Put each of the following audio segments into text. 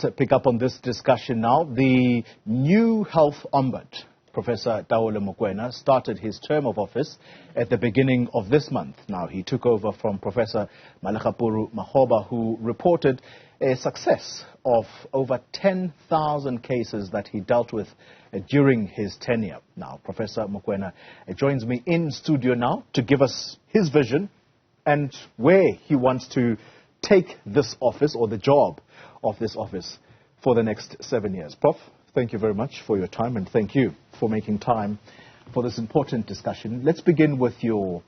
let's pick up on this discussion now. The new Health Ombudsman, Professor Taole Mokoena, started his term of office at the beginning of this month. Now, he took over from Professor Malekapuru Mahoba, who reported a success of over 10,000 cases that he dealt with during his tenure. Now, Professor Mokoena joins me in studio now to give us his vision and where he wants to take this office, or the job of this office, for the next 7 years. Prof, thank you very much for your time, and thank you for making time for this important discussion. Let's begin with your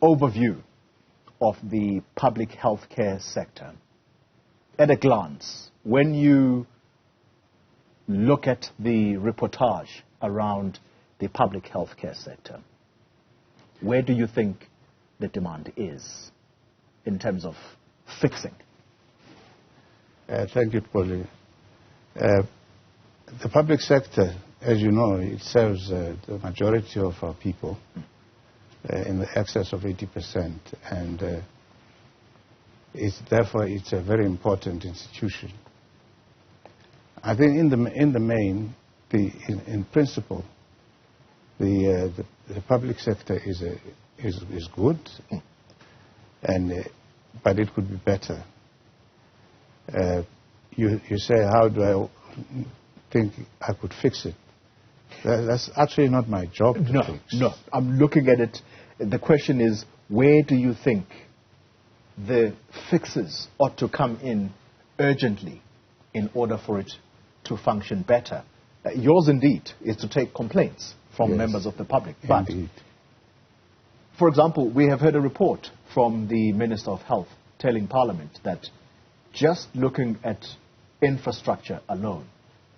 overview of the public healthcare sector. At a glance, when you look at the reportage around the public healthcare sector, where do you think the demand is in terms of fixing? Thank you, Pauline. The public sector, as you know, it serves the majority of our people in the excess of 80%, and therefore it's a very important institution. I think in the main, in principle, the public sector is good, but it could be better. You say, how do I think I could fix it? That's actually not my job to fix. No, I'm looking at it. The question is, where do you think the fixes ought to come in urgently in order for it to function better? Yours, indeed, is to take complaints from members of the public. But, for example, we have heard a report from the Minister of Health telling Parliament that just looking at infrastructure alone,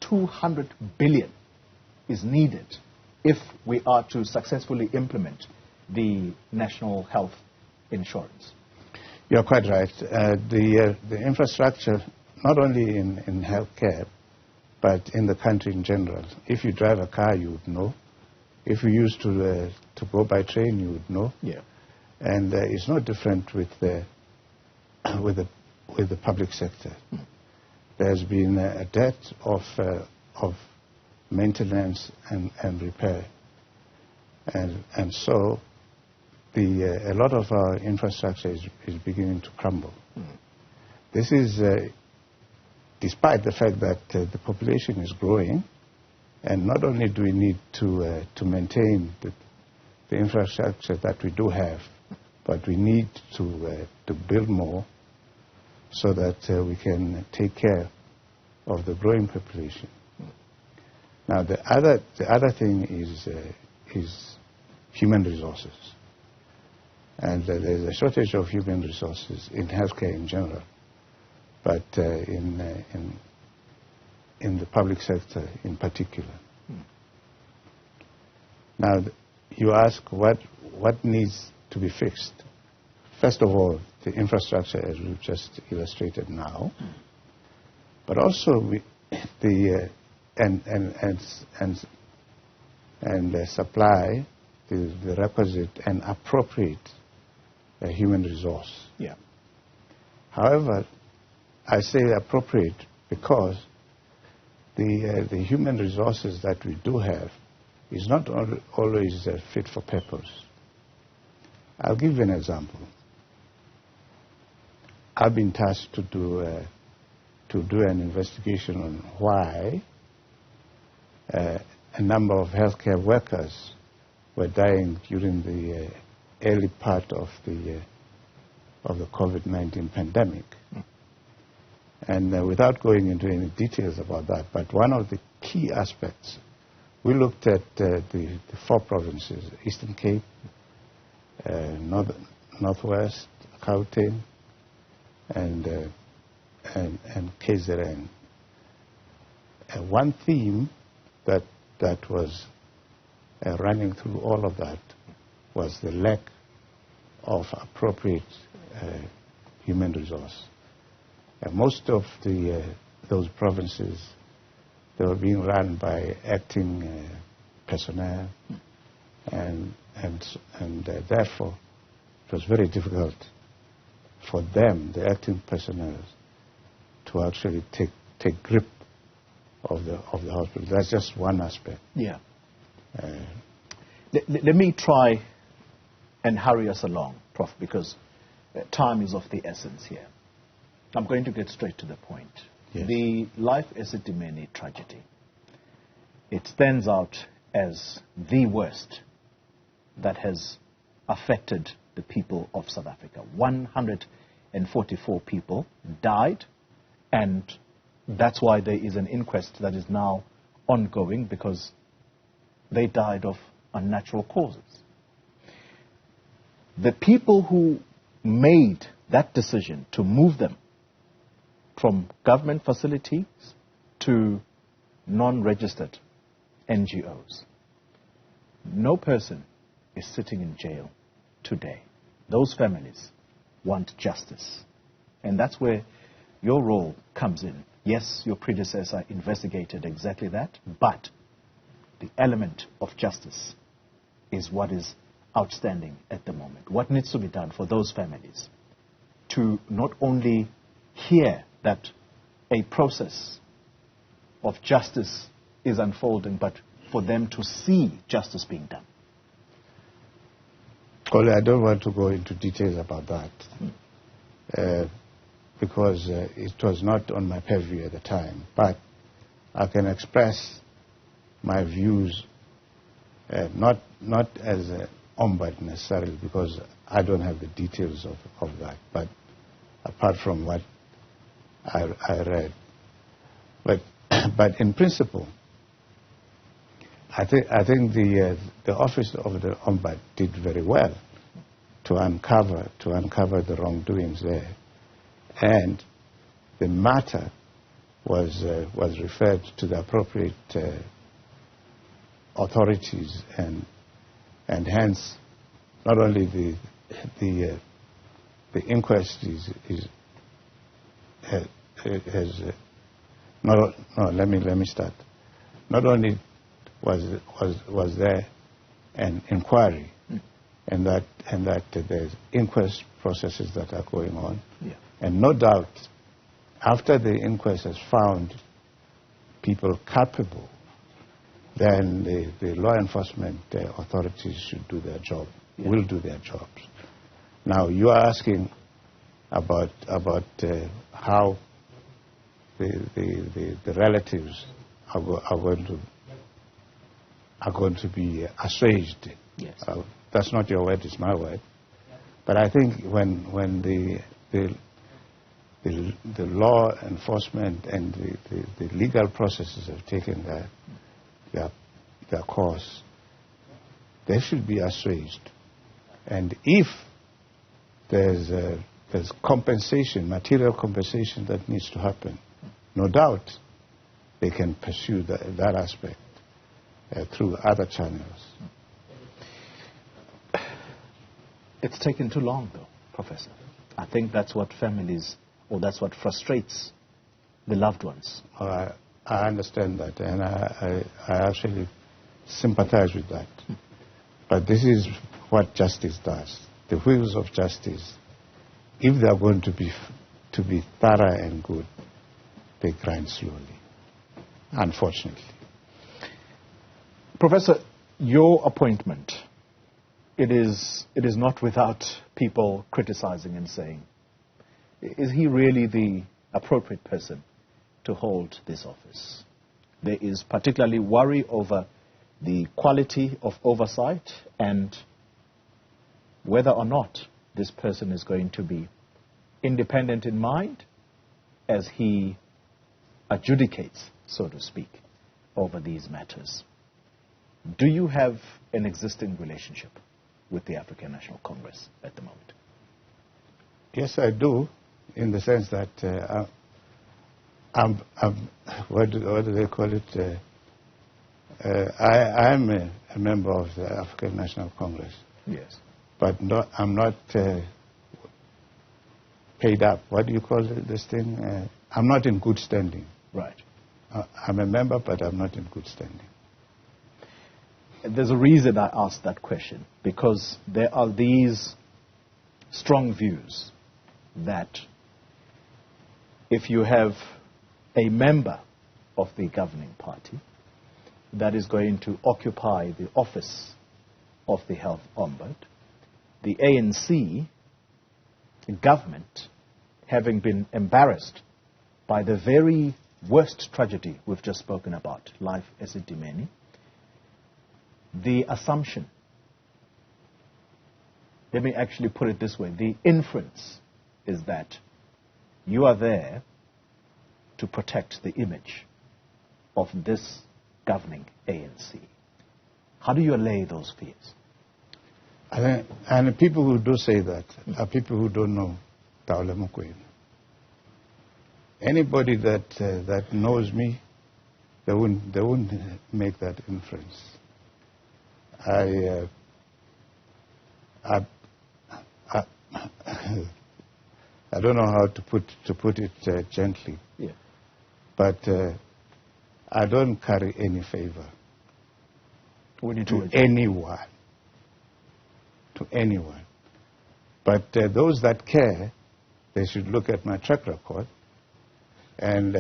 200 billion is needed if we are to successfully implement the national health insurance. You're quite right. The infrastructure, not only in healthcare, but in the country in general. If you drive a car, you would know. If you used to go by train, you would know. Yeah. And it's no different with the public sector. There's been a debt of maintenance and repair, and so a lot of our infrastructure is beginning to crumble. This is despite the fact that the population is growing, and not only do we need to maintain the infrastructure that we do have, but we need to build more so that we can take care of the growing population. Now, the other thing is human resources, and there's a shortage of human resources in healthcare in general, but in the public sector in particular. Now, you ask what needs to be fixed. First of all, the infrastructure, as we've just illustrated now, but also supply the requisite and appropriate human resource. Yeah. However, I say appropriate because the human resources that we do have is not always fit for purpose. I'll give you an example. I've been tasked to do an investigation on why a number of healthcare workers were dying during the early part of the COVID-19 pandemic. And without going into any details about that, but one of the key aspects, we looked at the 4 provinces: Eastern Cape, Northwest, Gauteng, and KZN. One theme that was running through all of that was the lack of appropriate human resource. Most of those provinces, they were being run by acting personnel, and therefore it was very difficult for them, the acting personnel, to actually take grip of the hospital. That's just one aspect. Yeah. Let me try and hurry us along, Prof, because time is of the essence here. I'm going to get straight to the point. Yes. The Life Esidimeni tragedy, it stands out as the worst that has affected the people of South Africa. 144 people died, and that's why there is an inquest that is now ongoing, because they died of unnatural causes. The people who made that decision to move them from government facilities to non-registered NGOs, no person is sitting in jail today. Those families want justice. And that's where your role comes in. Yes, your predecessor investigated exactly that, but the element of justice is what is outstanding at the moment. What needs to be done for those families to not only hear that a process of justice is unfolding, but for them to see justice being done? Taole, I don't want to go into details about that because it was not on my purview at the time. But I can express my views, not as an ombudsman necessarily, because I don't have the details of that, but apart from what I read. But in principle, I think the office of the Ombudsman did very well to uncover the wrongdoings there, and the matter was referred to the appropriate authorities, and hence not only the inquest let me start. Not only was there an inquiry, and that there's inquest processes that are going on, and no doubt after the inquest has found people culpable, then the law enforcement authorities should do their job, will do their jobs. Now you are asking about how the relatives are going to be assuaged. Yes. That's not your word; it's my word. But I think when the law enforcement and the legal processes have taken their course, they should be assuaged. And if there's compensation, material compensation that needs to happen, no doubt they can pursue that aspect through other channels. It's taken too long, though, Professor. I think that's what families, or that's what frustrates the loved ones. I understand that, and I actually sympathize with that. But this is what justice does. The wheels of justice, if they are going to be thorough and good, they grind slowly, unfortunately. Professor, your appointment, it is not without people criticizing and saying, is he really the appropriate person to hold this office? There is particularly worry over the quality of oversight and whether or not this person is going to be independent in mind as he adjudicates, so to speak, over these matters. Do you have an existing relationship with the African National Congress at the moment? Yes, I do, in the sense that I'm what do they call it? I am a member of the African National Congress. Yes. But I'm not paid up. What do you call this thing? I'm not in good standing. Right. I'm a member, but I'm not in good standing. There's a reason I asked that question, because there are these strong views that if you have a member of the governing party that is going to occupy the office of the Health Ombudsman, the ANC government, having been embarrassed by the very worst tragedy we've just spoken about, life Esidimeni, the assumption, let me actually put it this way, the inference is that you are there to protect the image of this governing ANC. How do you allay those fears? And the people who do say that are people who don't know Taole Mokoena. Anybody that knows me, they wouldn't make that inference. I don't know how to put it gently, yeah. But I don't carry any favor to anyone. To anyone. But those that care, they should look at my track record, and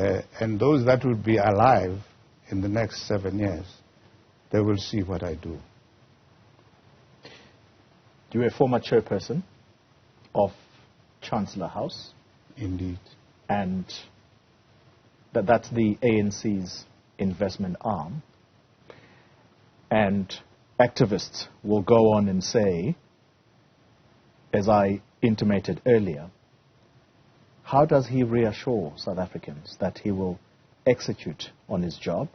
those that will be alive in the next 7 years, they will see what I do. You were a former chairperson of Chancellor House. Indeed. And that's the ANC's investment arm. And activists will go on and say, as I intimated earlier, how does he reassure South Africans that he will execute on his job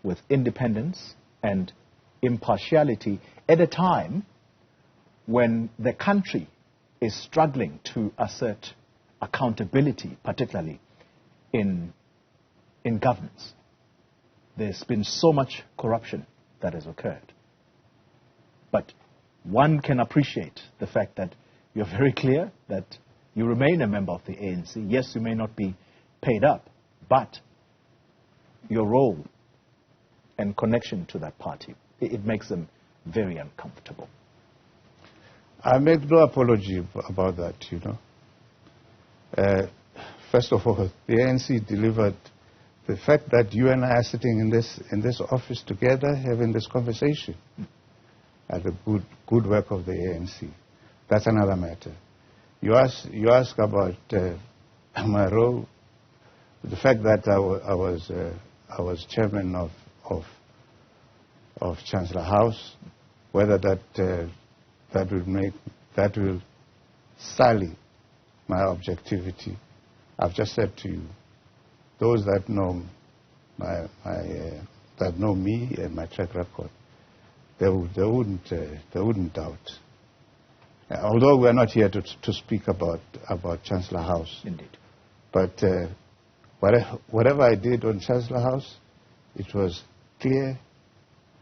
with independence and impartiality at a time when the country is struggling to assert accountability, particularly in governance? There's been so much corruption that has occurred. But one can appreciate the fact that you're very clear that you remain a member of the ANC. Yes, you may not be paid up, but your role and connection to that party, it makes them very uncomfortable. I make no apology about that, you know. First of all, the ANC delivered. The fact that you and I are sitting in this office together, having this conversation, are the good work of the ANC. That's another matter. You ask about my role. The fact that I was chairman of Chancellor House, whether that will sully my objectivity. I've just said to you, those that know that know me and my track record, they wouldn't doubt. Although we're not here to speak about Chancellor House. Indeed. But whatever I did on Chancellor House, it was clear,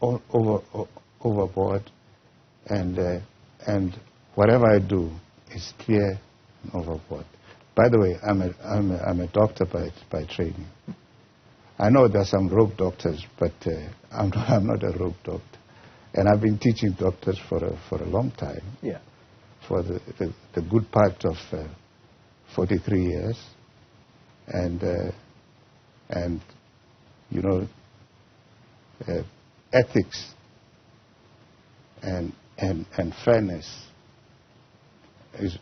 overboard, and whatever I do is clear and overboard. By the way, I'm a doctor by training. I know there are some rogue doctors, but I'm not a rogue doctor, and I've been teaching doctors for a long time. Yeah. For the good part of 43 years, and you know, ethics and fairness is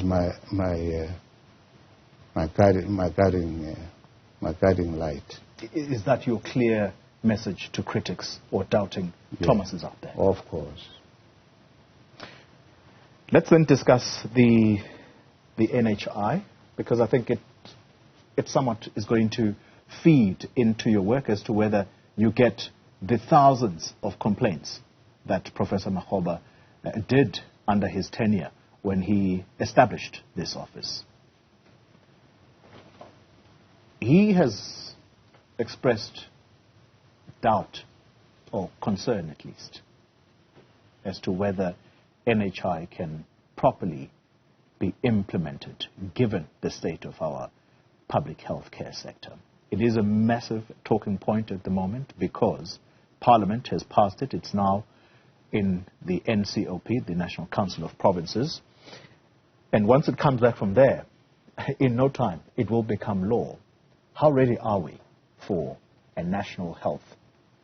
my guiding light. Is that your clear message to critics or doubting Thomases out there? Of course. Let's then discuss the NHI, because I think it somewhat is going to feed into your work as to whether you get the thousands of complaints that Professor Makgoba did under his tenure when he established this office. He has expressed doubt, or concern at least, as to whether NHI can properly be implemented given the state of our public health care sector. It is a massive talking point at the moment because Parliament has passed it. It's now in the NCOP, the National Council of Provinces. And once it comes back from there, in no time, it will become law. How ready are we for a national health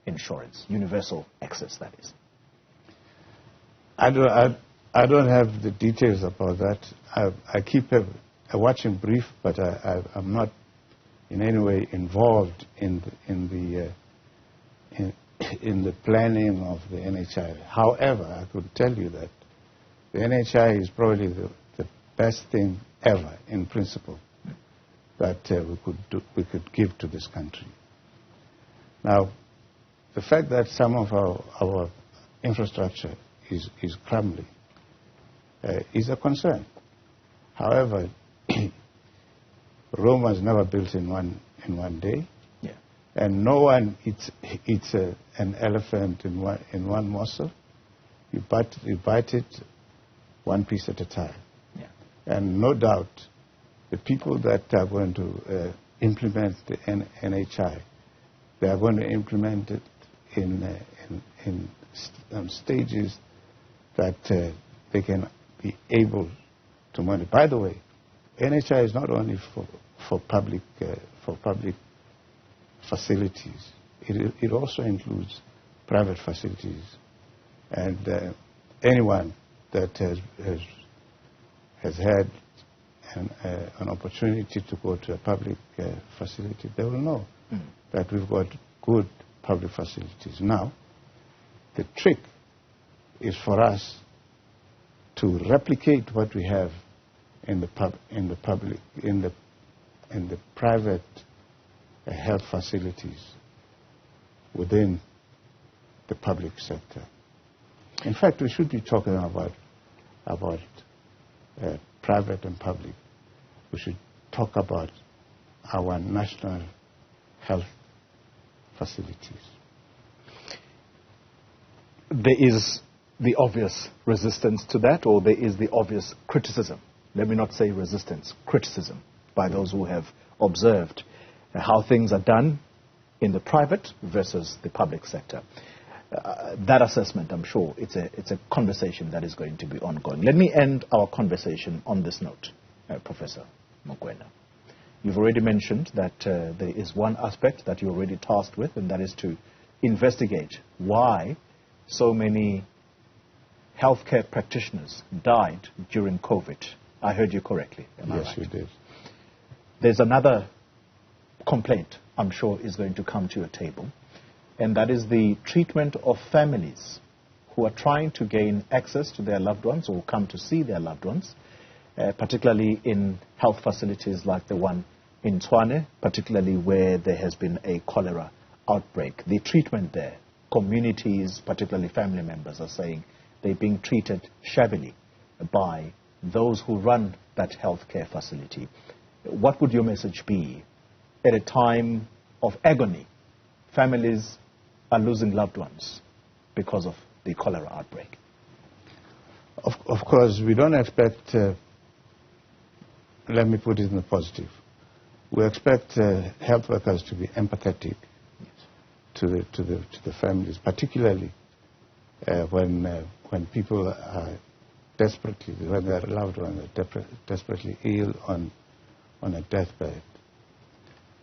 insurance, universal access, that is? I don't have the details about that. I keep a watching brief, but I'm not in any way involved in the planning of the NHI. However, I could tell you that the NHI is probably the best thing ever, in principle, that we could give to this country. Now, the fact that some of our infrastructure is crumbling is a concern. However, Rome was never built in one day, yeah. And no one eats an elephant in one morsel. You bite it one piece at a time. Yeah. And no doubt, the people that are going to implement the NHI, they are going to implement it in stages that they can be able to monitor. By the way, NHI is not only for public facilities. It also includes private facilities, and anyone that has had an opportunity to go to a public facility, they will know that we've got good public facilities. Now, the trick is for us to replicate what we have in the private health facilities within the public sector. In fact, we should be talking about private and public. We should talk about our national health facilities. There is the obvious resistance to that, or there is the obvious criticism. Let me not say resistance, criticism by those who have observed how things are done in the private versus the public sector. That assessment, I'm sure, it's a conversation that is going to be ongoing. Let me end our conversation on this note, Professor Mokoena. You've already mentioned that there is one aspect that you're already tasked with, and that is to investigate why so many healthcare practitioners died during COVID. I heard you correctly, am I right? Yes, you did. There's another complaint I'm sure is going to come to your table, and that is the treatment of families who are trying to gain access to their loved ones or come to see their loved ones, particularly in health facilities like the one in Tshwane, particularly where there has been a cholera outbreak. The treatment there, communities, particularly family members, are saying they're being treated shabbily by those who run that healthcare facility. What would your message be at a time of agony? Families are losing loved ones because of the cholera outbreak. Of course, we don't expect, let me put it in the positive, we expect health workers to be empathetic to the families, particularly when people are desperately, when their loved ones are desperately ill on a deathbed.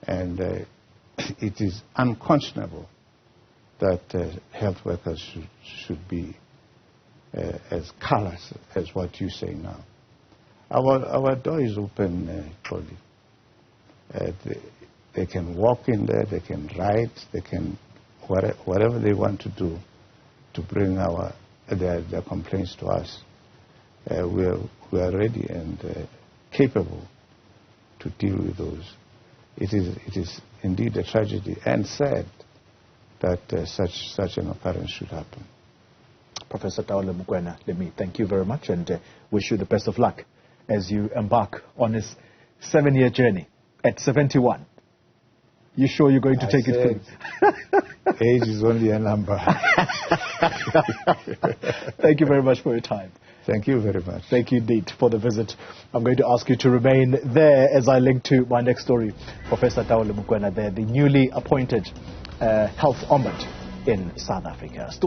And it is unconscionable that health workers should be as callous as what you say now. Our door is open, Taole. They can walk in there, they can write, they can whatever they want to do to bring their complaints to us. We are ready and capable to deal with those. It is indeed a tragedy and sad that such an occurrence should happen. Professor Taole Mokoena, let me thank you very much and wish you the best of luck as you embark on this 7-year journey at 71. You sure you're going to take it through? Age is only a number. Thank you very much for your time. Thank you very much. Thank you indeed for the visit. I'm going to ask you to remain there as I link to my next story. Professor Taole Mokoena there, the newly appointed Health Ombudsman in South Africa.